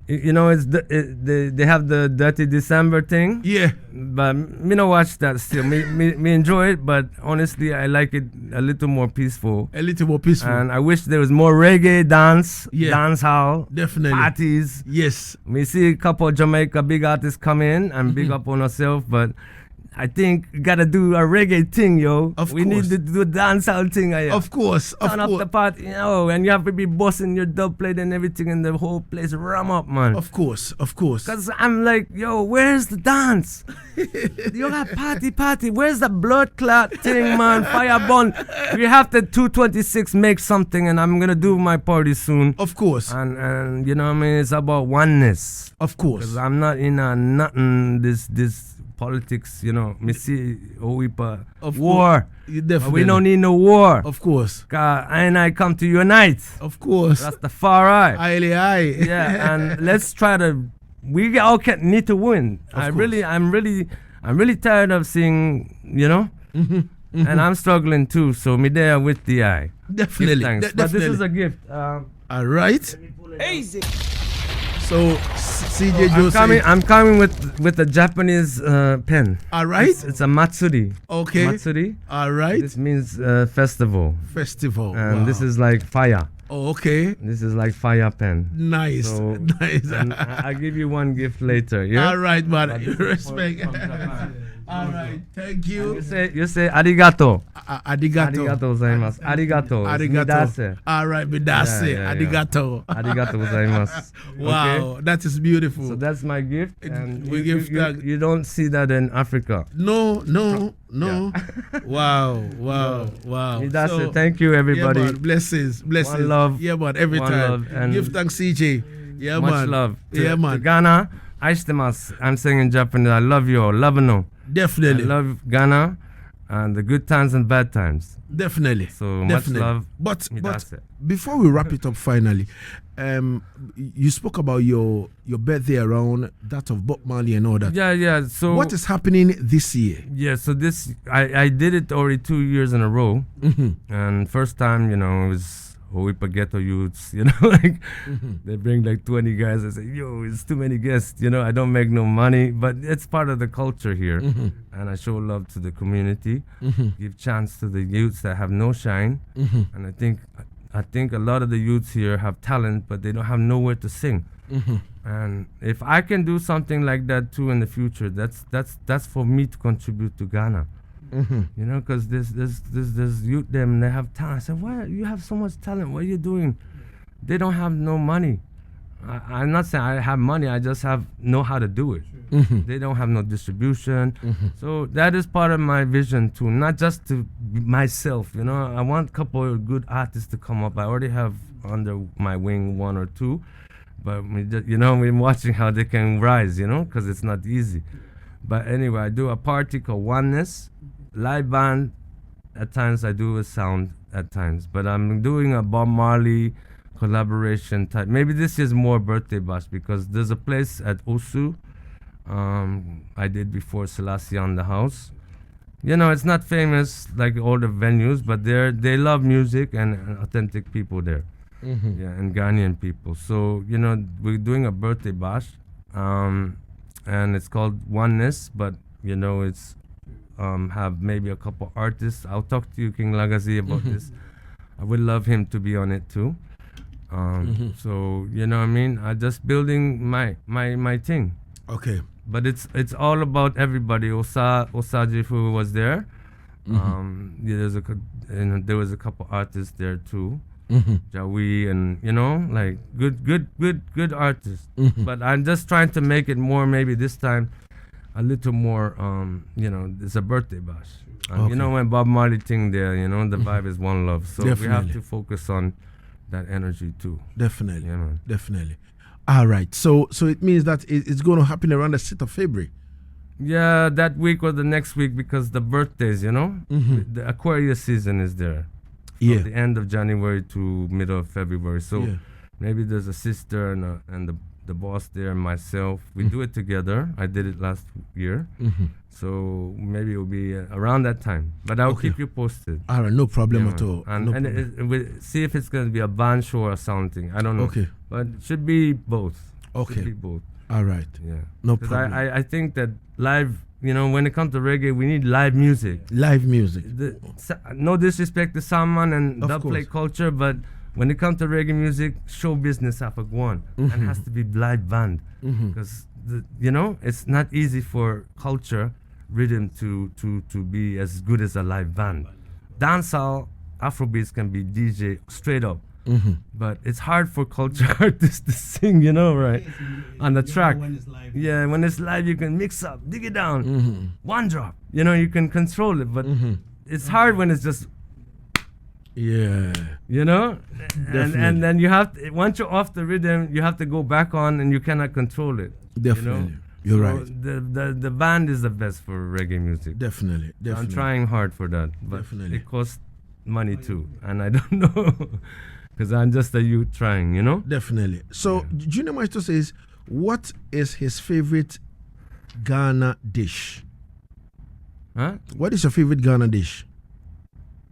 it's they have the Dirty December thing. Yeah. But me not watch that still. me enjoy it, but honestly I like it a little more peaceful. A little more peaceful. And I wish there was more reggae dancehall, definitely parties. Yes. We see a couple of Jamaica big artists come in and big up on ourselves, but I think you gotta do a reggae thing, yo. We need to do a dancehall thing. Of course. Turn up the party, and you have to be bossing your dub plate and everything, and the whole place ram up, man. Of course. Cause I'm like, yo, where's the dance? You got party. Where's the blood clot thing, man? Fire burn. We have to 226 make something, and I'm gonna do my party soon. Of course. And you know what I mean? It's about oneness. Of course. Cause I'm not in a nothing this politics, me see war. Definitely. We don't need no war. Of course. I come to unite. Of course. That's the far right. Aye. Yeah, and let's try to. We all need to win. I'm really tired of seeing, and I'm struggling too. So me there with the eye. Definitely. Thanks. But this is a gift. All right. Easy. So CJ Joe, I'm coming with a Japanese pen. All right. It's a matsuri. Okay. Matsuri. All right. This means festival. And this is like fire. Oh, okay. This is like fire pen. Nice. So, nice. I'll give you one gift later. Yeah. All right, man. Respect. All right. Thank you. You say arigato. Arigato. Arigato gozaimasu. Arigato. Arigato. All right, midase. Yeah. Arigato. Arigato gozaimasu. Wow, okay? That is beautiful. So that's my gift. And we give you don't see that in Africa. No. Yeah. Wow. Midase, so, thank you, everybody. Yeah, man. Blessings. One love. Yeah, man. Every One time. Love and give thanks, CJ. Yeah, much man. love. Yeah, man. To Ghana, aishitemasu. I'm saying in Japanese, I love you all. Love no. Definitely. I love Ghana and the good times and bad times. Definitely. So Definitely. much love. But before we wrap it up finally, you spoke about your birthday around that of Bob Marley and all that. Yeah. So what is happening this year? Yeah, so this I did it already 2 years in a row. And first time, it was Hoipa ghetto youths, they bring like 20 guys and say, yo, it's too many guests, I don't make no money, but it's part of the culture here. And I show love to the community, give chance to the youths that have no shine. And I think a lot of the youths here have talent, but they don't have nowhere to sing. And if I can do something like that too in the future, that's for me to contribute to Ghana. Because there's youth them, they have talent. I said, why you have so much talent? What are you doing? They don't have no money. I'm not saying I have money. I just know how to do it. They don't have no distribution. So that is part of my vision too, not just to be myself, you know. I want a couple of good artists to come up. I already have under my wing one or two, but we're watching how they can rise, you know, because it's not easy. But anyway, I do a party called Oneness, live band. At times I do a sound at times, but I'm doing a Bob Marley collaboration type. Maybe this is more birthday bash because there's a place at Osu I did before Selassie on the house. You know, it's not famous like all the venues, but they love music and authentic people there. Yeah, and Ghanaian people. So, you know, we're doing a birthday bash, and it's called Oneness, but, you know, it's have maybe a couple artists. I'll talk to you, King Lagazee, about this. I would love him to be on it too. So, you know what I mean? I'm just building my thing. Okay. But it's all about everybody. Osajifu was there. Yeah, there was a couple artists there too. Jawi and, you know, like good artists. But I'm just trying to make it more, maybe this time a little more, you know, it's a birthday bash. And you know, when Bob Marley thing there, you know, the vibe is one love. So we have to focus on that energy too. Definitely. Yeah, man. Definitely. All right. So it means that it's going to happen around the 6th of February. Yeah, that week or the next week, because the birthdays, you know, the Aquarius season is there. From the end of January to middle of February. So maybe there's a sister and the boss there and myself. We do it together. I did it last year. So maybe it will be around that time. But I'll keep you posted. All right, no problem at all. And we'll see if it's going to be a band show or something. I don't know. Okay. But it should be both. Okay. Should be both. All right. Yeah. No Because problem. I think that live, you know, when it comes to reggae, we need live music. Live music. No disrespect to someone and Of dub play course. culture, but when it comes to reggae music, show business have to go on. And has to be live band. Because, you know, it's not easy for culture rhythm to be as good as a live band. Dancehall, Afrobeats can be DJ straight up. But it's hard for culture artists to sing, you know, right? On the track. When it's live. Yeah, when it's live, you can mix up, dig it down, one drop. You know, you can control it, but it's hard when it's just, Yeah. you know? Definitely. And then you have to, once you're off the rhythm, you have to go back on and you cannot control it. Definitely. You know? You're So right. The band is the best for reggae music. Definitely. I'm trying hard for that, but Definitely. it costs money too, and I don't know, because I'm just a youth trying, you know? Definitely. So Junior Maestro says, what is his favorite Ghana dish? Huh? What is your favorite Ghana dish?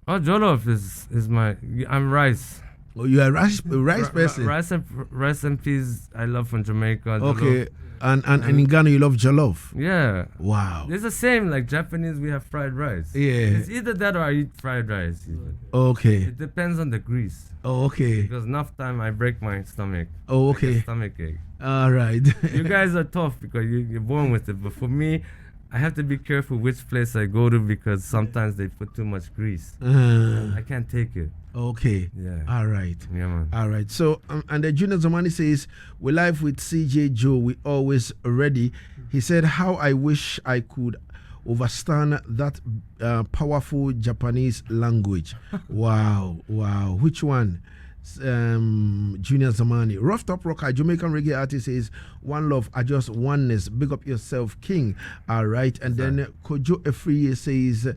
Oh, jollof is my. I'm rice. Oh, you are a rice person. Rice and peas. I love from Jamaica. Okay. Jollof. And in Ghana you love jollof. Yeah. Wow. It's the same like Japanese. We have fried rice. Yeah. It's either that or I eat fried rice. Even. Okay. It depends on the grease. Oh, okay. Because enough time I break my stomach. Oh, I get okay. stomach ache. All right. You guys are tough because you're born with it. But for me, I have to be careful which place I go to because sometimes they put too much grease. I can't take it. Okay. Yeah. All right. Yeah, man. All right. So, and the Junior Zamani says, we're live with CJ Joe. We always ready. He said, how I wish I could overstand that powerful Japanese language. Wow. Wow. Which one? Junior Zamani. Rough Top Rocker, Jamaican reggae artist says, one love, I just oneness. Big up yourself, King. All right. And then Kojo Efriye says,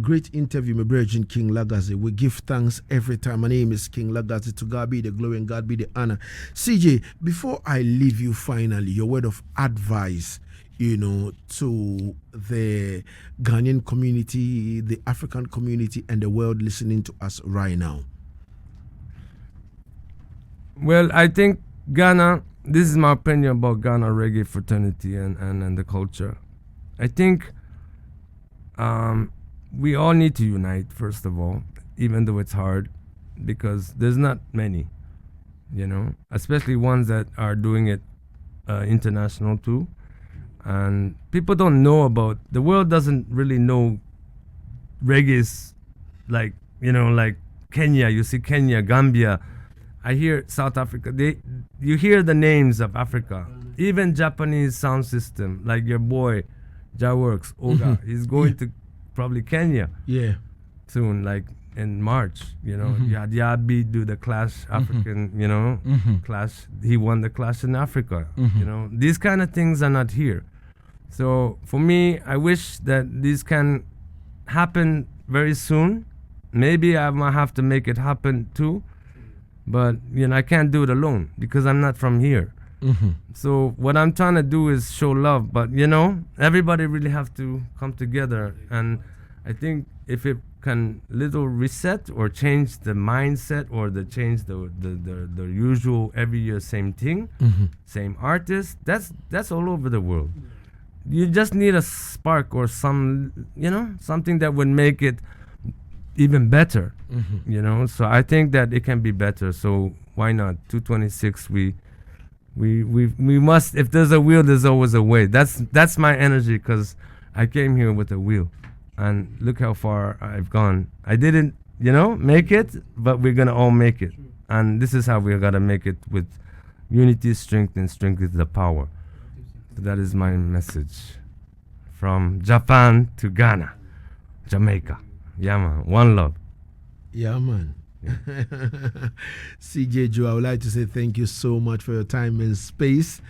great interview, my Virgin King Lagazee. We give thanks every time. My name is King Lagazee. To God be the glory and God be the honor. CJ, before I leave you finally, your word of advice, you know, to the Ghanaian community, the African community, and the world listening to us right now. Well, I think Ghana, this is my opinion about Ghana reggae fraternity and the culture. I think we all need to unite, first of all, even though it's hard, because there's not many, you know, especially ones that are doing it international too. And people don't know about, the world doesn't really know reggae's like, you know, like Kenya, you see Kenya, Gambia. I hear South Africa. You hear the names of Africa, even Japanese sound system, like your boy, Jaworks, Oga. He's going to probably Kenya soon, like in March. You know, Yaad do the Clash African, you know, Clash. He won the Clash in Africa. You know, these kind of things are not here. So for me, I wish that these can happen very soon. Maybe I might have to make it happen too. But, you know, I can't do it alone because I'm not from here. So what I'm trying to do is show love. But, you know, everybody really have to come together. And I think if it can little reset or change the mindset or change the usual every year same thing, same artist, that's all over the world. You just need a spark or some, you know, something that would make it even better, you know. So I think that it can be better. So why not? 226. We must. If there's a will, there's always a way. That's my energy because I came here with a will, and look how far I've gone. I didn't, you know, make it, but we're gonna all make it, and this is how we're gonna make it with unity, strength, and strength is the power. So that is my message from Japan to Ghana, Jamaica. Yeah, man. One love. Yeah, man. CJ Joe, I would like to say thank you so much for your time and space.